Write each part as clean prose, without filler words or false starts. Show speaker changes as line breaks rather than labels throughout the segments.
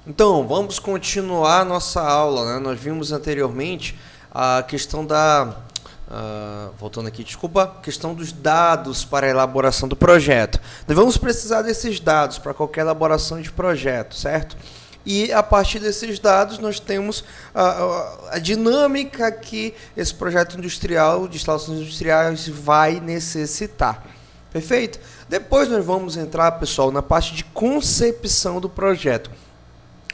Então, vamos continuar nossa aula, né? Nós vimos anteriormente a questão voltando aqui, desculpa, questão dos dados para a elaboração do projeto. Nós vamos precisar desses dados para qualquer elaboração de projeto, certo? E a partir desses dados nós temos a dinâmica que esse projeto industrial, de instalações industriais, vai necessitar. Perfeito? Depois nós vamos entrar, pessoal, na parte de concepção do projeto.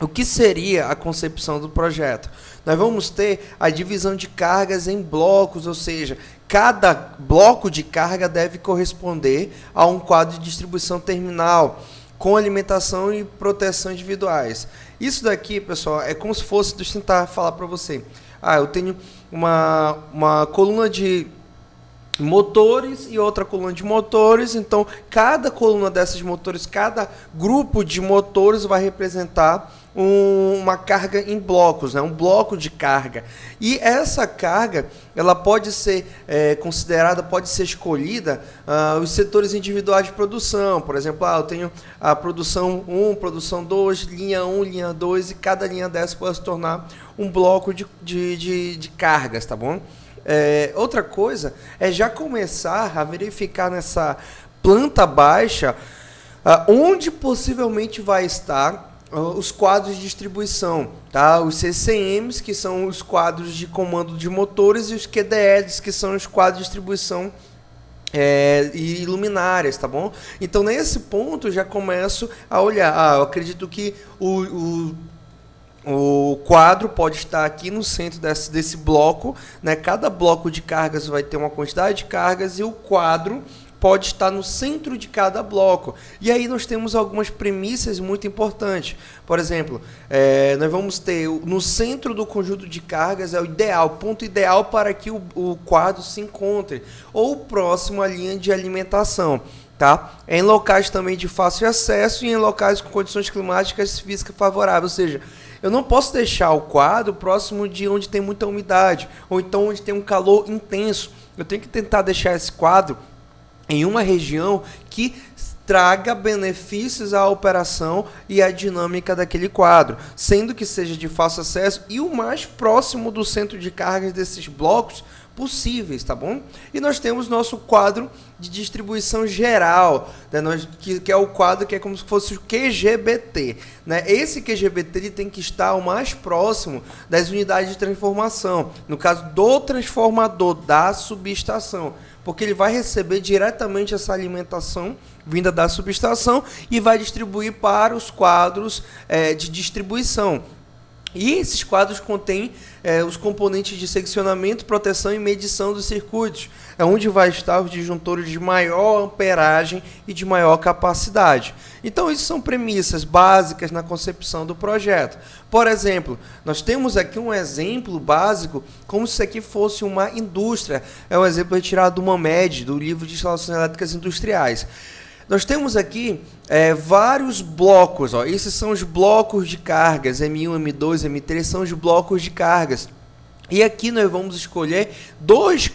O que seria a concepção do projeto? Nós vamos ter a divisão de cargas em blocos, ou seja, cada bloco de carga deve corresponder a um quadro de distribuição terminal, com alimentação e proteção individuais. Isso daqui, pessoal, é como se fosse, deixa eu tentar falar para você. Eu tenho uma coluna de motores e outra coluna de motores, então cada coluna dessas motores, cada grupo de motores vai representar uma carga em blocos, né? Um bloco de carga. E essa carga, ela pode ser considerada, pode ser escolhida os setores individuais de produção. Por exemplo, eu tenho a produção 1, produção 2, linha 1, linha 2, e cada linha dessa pode se tornar um bloco de cargas, tá bom? Outra coisa é já começar a verificar nessa planta baixa onde possivelmente vai estar os quadros de distribuição, tá? Os CCMs, que são os quadros de comando de motores, e os QDLs, que são os quadros de distribuição e luminárias, tá bom? Então, nesse ponto, já começo a olhar. Eu acredito que o quadro pode estar aqui no centro desse bloco, né? Cada bloco de cargas vai ter uma quantidade de cargas e o quadro pode estar no centro de cada bloco. E aí nós temos algumas premissas muito importantes. Por exemplo, nós vamos ter no centro do conjunto de cargas o ponto ideal para que o quadro se encontre, ou próximo à linha de alimentação. Tá? Em locais também de fácil acesso e em locais com condições climáticas e físicas favoráveis. Ou seja, eu não posso deixar o quadro próximo de onde tem muita umidade, ou então onde tem um calor intenso. Eu tenho que tentar deixar esse quadro em uma região que traga benefícios à operação e à dinâmica daquele quadro, sendo que seja de fácil acesso e o mais próximo do centro de cargas desses blocos possíveis, tá bom? E nós temos nosso quadro de distribuição geral, né? Que é o quadro que é como se fosse o QGBT, né? Esse QGBT ele tem que estar o mais próximo das unidades de transformação, no caso do transformador, da subestação, porque ele vai receber diretamente essa alimentação vinda da subestação e vai distribuir para os quadros de distribuição. E esses quadros contêm os componentes de seccionamento, proteção e medição dos circuitos. É onde vai estar os disjuntores de maior amperagem e de maior capacidade. Então, isso são premissas básicas na concepção do projeto. Por exemplo, nós temos aqui um exemplo básico, como se isso aqui fosse uma indústria. É um exemplo retirado do MAMED, do livro de instalações elétricas industriais. Nós temos aqui vários blocos. Esses são os blocos de cargas, M1, M2, M3, são os blocos de cargas. E aqui nós vamos escolher dois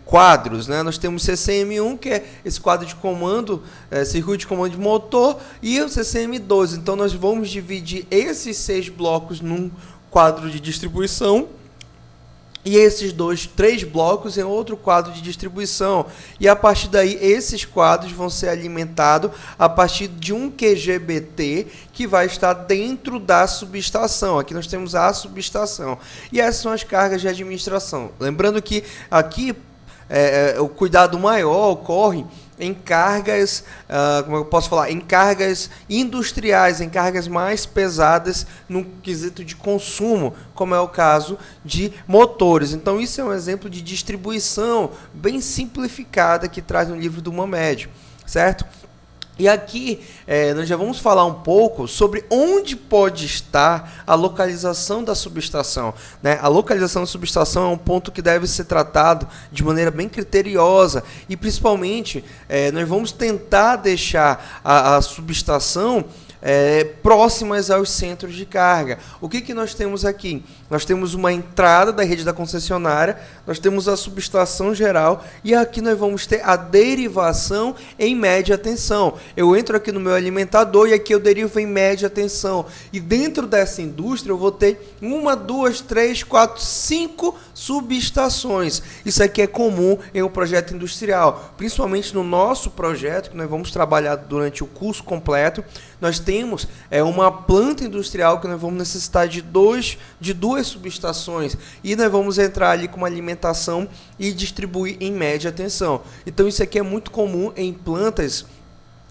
quadros, né? Nós temos CCM1, que é esse quadro de comando, circuito de comando de motor, e o CCM2. Então, nós vamos dividir esses 6 blocos num quadro de distribuição, e esses 3 blocos em outro quadro de distribuição. E a partir daí, esses quadros vão ser alimentados a partir de um QGBT que vai estar dentro da subestação. Aqui nós temos a subestação. E essas são as cargas de administração. Lembrando que aqui o cuidado maior ocorre em cargas, como eu posso falar, em cargas industriais, em cargas mais pesadas no quesito de consumo, como é o caso de motores. Então, isso é um exemplo de distribuição bem simplificada que traz no livro do MAMED, certo? E aqui nós já vamos falar um pouco sobre onde pode estar a localização da subestação, né? A localização da subestação é um ponto que deve ser tratado de maneira bem criteriosa e, principalmente, nós vamos tentar deixar a subestação próximas aos centros de carga. O que nós temos aqui? Nós temos uma entrada da rede da concessionária, nós temos a subestação geral e aqui nós vamos ter a derivação em média tensão. Eu entro aqui no meu alimentador e aqui eu derivo em média tensão. E dentro dessa indústria eu vou ter 1, 2, 3, 4, 5 subestações. Isso aqui é comum em um projeto industrial, principalmente no nosso projeto, que nós vamos trabalhar durante o curso completo. Nós temos uma planta industrial que nós vamos necessitar de duas subestações e nós vamos entrar ali com uma alimentação e distribuir em média tensão. Então isso aqui é muito comum em plantas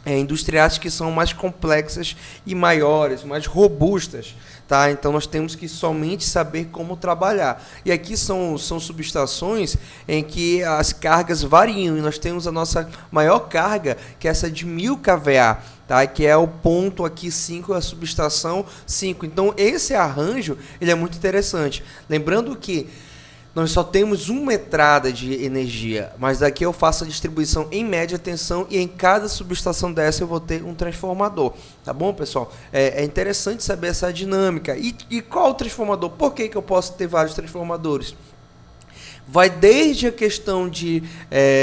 industriais que são mais complexas e maiores, mais robustas. Tá? Então nós temos que somente saber como trabalhar. E aqui são subestações em que as cargas variam. E nós temos a nossa maior carga, que é essa de 1000 kVA, tá? Que é o ponto aqui 5, a subestação 5. Então esse arranjo ele é muito interessante. Lembrando que nós só temos uma entrada de energia, mas daqui eu faço a distribuição em média tensão e em cada subestação dessa eu vou ter um transformador. Tá bom, pessoal? É interessante saber essa dinâmica. E qual o transformador? Por que eu posso ter vários transformadores? Vai desde a questão de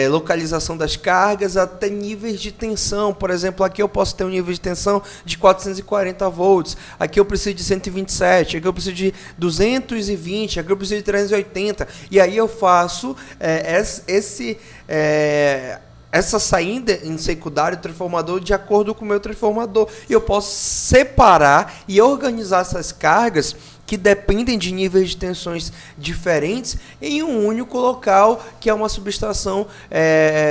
localização das cargas até níveis de tensão. Por exemplo, aqui eu posso ter um nível de tensão de 440 volts. Aqui eu preciso de 127. Aqui eu preciso de 220. Aqui eu preciso de 380. E aí eu faço essa saída em secundário transformador de acordo com o meu transformador. E eu posso separar e organizar essas cargas que dependem de níveis de tensões diferentes em um único local, que é uma subestação,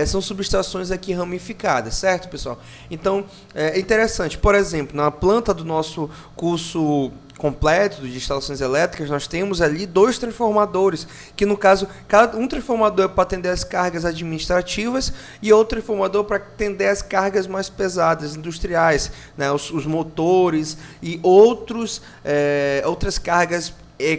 são subestações aqui ramificadas, certo, pessoal? Então, é interessante. Por exemplo, na planta do nosso curso completo de instalações elétricas, nós temos ali 2 transformadores, que no caso, um transformador é para atender as cargas administrativas e outro transformador para atender as cargas mais pesadas, industriais, né, os motores e outras cargas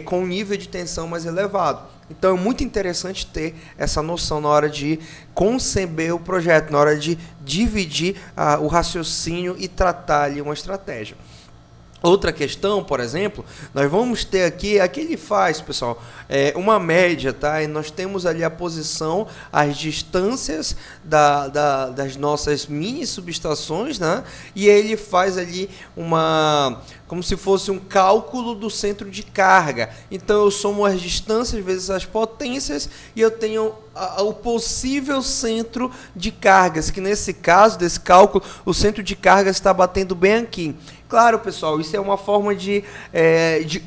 com nível de tensão mais elevado. Então é muito interessante ter essa noção na hora de conceber o projeto, na hora de dividir o raciocínio e tratar ali uma estratégia. Outra questão, por exemplo, nós vamos ter aqui ele faz, pessoal, uma média, tá? E nós temos ali a posição, as distâncias das nossas mini subestações, né? E ele faz ali como se fosse um cálculo do centro de carga. Então eu somo as distâncias vezes as potências e eu tenho o possível centro de cargas, que nesse caso, desse cálculo, o centro de cargas está batendo bem aqui. Claro, pessoal, isso é uma forma de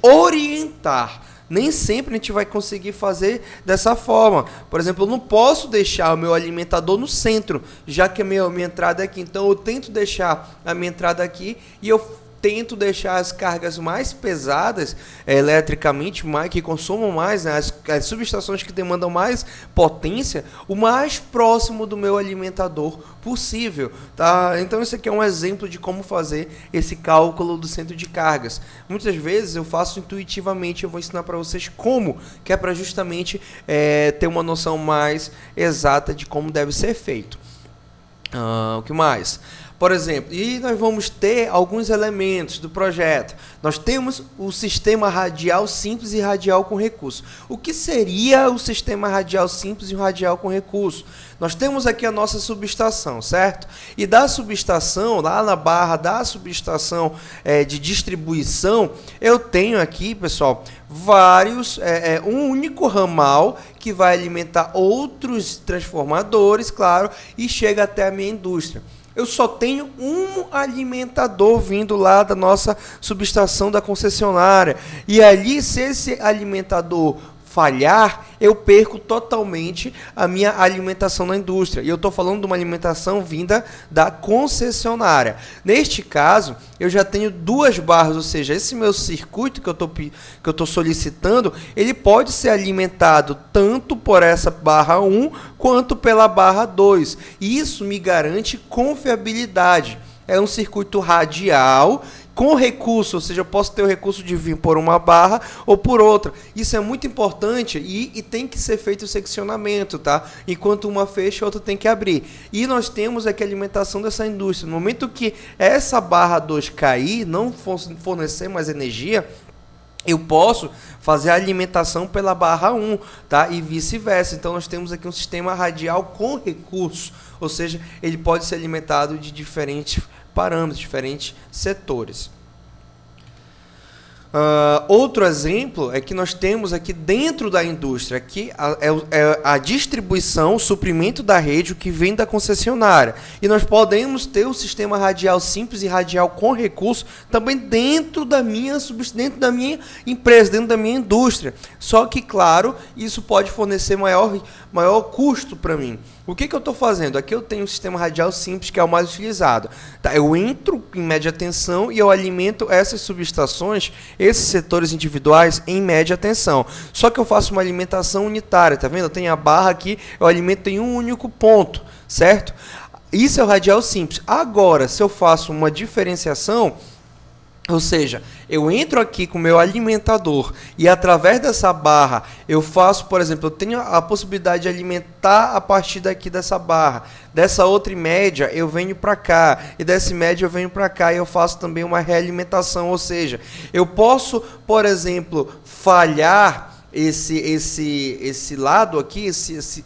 orientar. Nem sempre a gente vai conseguir fazer dessa forma. Por exemplo, eu não posso deixar o meu alimentador no centro, já que a minha entrada é aqui. Então eu tento deixar a minha entrada aqui e eu tento deixar as cargas mais pesadas eletricamente, que consumam mais, né, as subestações que demandam mais potência, o mais próximo do meu alimentador possível. Tá? Então isso aqui é um exemplo de como fazer esse cálculo do centro de cargas. Muitas vezes eu faço intuitivamente, eu vou ensinar para vocês como, que é para justamente ter uma noção mais exata de como deve ser feito. O que mais? Por exemplo, e nós vamos ter alguns elementos do projeto. Nós temos o sistema radial simples e radial com recurso. O que seria o sistema radial simples e o radial com recurso? Nós temos aqui a nossa subestação, certo? E da subestação, lá na barra da subestação de distribuição, eu tenho aqui, pessoal, um único ramal que vai alimentar outros transformadores, claro, e chega até a minha indústria. Eu só tenho um alimentador vindo lá da nossa subestação da concessionária. E ali, se esse alimentador falhar, eu perco totalmente a minha alimentação na indústria. E eu estou falando de uma alimentação vinda da concessionária. Neste caso, eu já tenho 2 barras, ou seja, esse meu circuito que eu estou solicitando, ele pode ser alimentado tanto por essa barra 1 quanto pela barra 2. E isso me garante confiabilidade. É um circuito radial com recurso, ou seja, eu posso ter o recurso de vir por uma barra ou por outra. Isso é muito importante e tem que ser feito o seccionamento, tá? Enquanto uma fecha, a outra tem que abrir. E nós temos aqui a alimentação dessa indústria. No momento que essa barra 2 cair, não fornecer mais energia, eu posso fazer a alimentação pela barra 1, tá? E vice-versa. Então, nós temos aqui um sistema radial com recurso, ou seja, ele pode ser alimentado de diferentes parâmetros, diferentes setores. Outro exemplo é que nós temos aqui dentro da indústria aqui a distribuição, o suprimento da rede, o que vem da concessionária. E nós podemos ter o sistema radial simples e radial com recurso também dentro da minha empresa, dentro da minha indústria. Só que, claro, isso pode fornecer maior custo para mim. O que eu estou fazendo? Aqui eu tenho um sistema radial simples, que é o mais utilizado. Tá? Eu entro em média tensão e eu alimento essas subestações, esses setores individuais em média tensão. Só que eu faço uma alimentação unitária, tá vendo? Eu tenho a barra aqui, eu alimento em um único ponto, certo? Isso é o radial simples. Agora, se eu faço uma diferenciação, ou seja, eu entro aqui com o meu alimentador e através dessa barra eu faço, por exemplo, eu tenho a possibilidade de alimentar a partir daqui dessa barra. Dessa outra média eu venho para cá e dessa média eu venho para cá e eu faço também uma realimentação. Ou seja, eu posso, por exemplo, falhar esse lado aqui,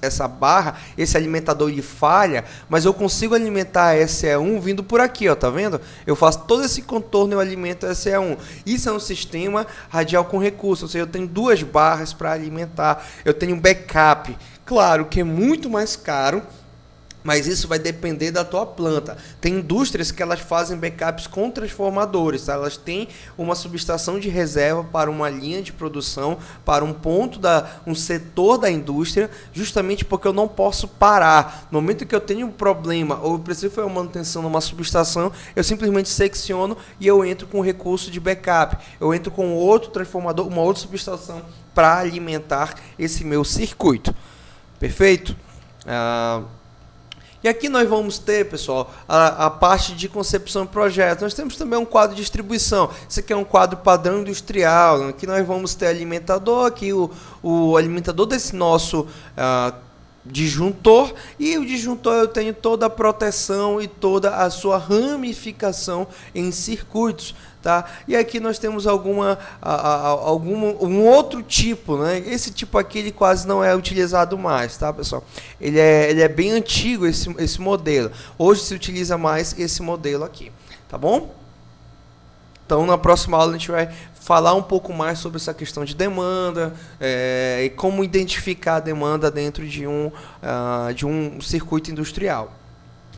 essa barra, esse alimentador ele falha, mas eu consigo alimentar a SE1 vindo por aqui, ó, tá vendo? Eu faço todo esse contorno e eu alimento a SE1. Isso é um sistema radial com recurso, ou seja, eu tenho duas barras para alimentar, eu tenho backup. Claro que é muito mais caro, mas isso vai depender da tua planta. Tem indústrias que elas fazem backups com transformadores, tá? Elas têm uma subestação de reserva para uma linha de produção, para um ponto, um setor da indústria, justamente porque eu não posso parar. No momento que eu tenho um problema ou eu preciso fazer uma manutenção numa subestação, eu simplesmente secciono e eu entro com recurso de backup. Eu entro com outro transformador, uma outra subestação para alimentar esse meu circuito. Perfeito? E aqui nós vamos ter, pessoal, a parte de concepção de projeto. Nós temos também um quadro de distribuição. Esse aqui é um quadro padrão industrial. Aqui nós vamos ter alimentador, aqui o alimentador desse nosso disjuntor, e o disjuntor eu tenho toda a proteção e toda a sua ramificação em circuitos. Tá? E aqui nós temos um outro tipo, né? Esse tipo aqui ele quase não é utilizado mais, tá, pessoal? Ele é bem antigo, esse modelo. Hoje se utiliza mais esse modelo aqui, tá bom? Então, na próxima aula a gente vai falar um pouco mais sobre essa questão de demanda e como identificar a demanda dentro de um circuito industrial.